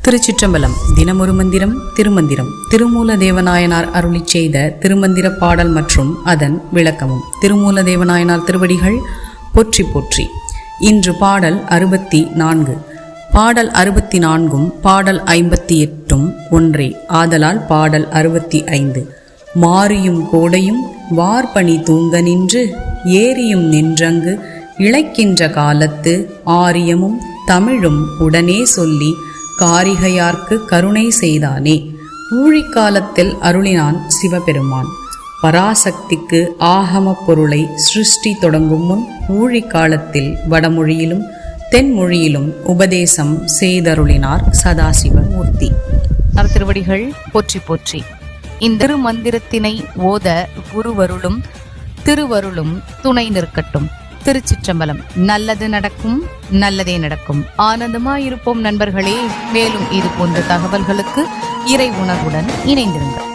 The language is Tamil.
திருச்சிற்றம்பலம். தினமொரு மந்திரம் திருமந்திரம். திருமூல தேவநாயனார் அருளிச் செய்த திருமந்திர பாடல் மற்றும் அதன் விளக்கமும். திருமூல தேவநாயனார் திருவடிகள் போற்றி போற்றி. இன்று பாடல் 64. பாடல் 64 பாடல் 58 ஒன்றே ஆதலால் பாடல் 65. மாரியும் கோடையும் வார்பணி தூங்க நின்று ஏரியும் நின்றங்கு இழைக்கின்ற காலத்து ஆரியமும் தமிழும் உடனே சொல்லி காரிகையார்க்கு கருணை செய்தானே. ஊழிக்காலத்தில் அருளினான் சிவபெருமான். பராசக்திக்கு ஆகம பொருளை சிருஷ்டி தொடங்கும் முன் ஊழிக்காலத்தில் வடமொழியிலும் தென்மொழியிலும் உபதேசம் செய்தருளினார் சதாசிவமூர்த்தி. திருவடிகள் போற்றி போற்றி. இந்த திருமந்திரத்தினை ஓத குருவருளும் திருவருளும் துணை நிற்கட்டும். திருச்சிற்றம்பலம். நல்லது நடக்கும், நல்லதே நடக்கும். ஆனந்தமாயிருப்போம் நண்பர்களே. மேலும் இது போன்ற தகவல்களுக்கு இறை உணர்வுடன் இணைந்திருங்கள்.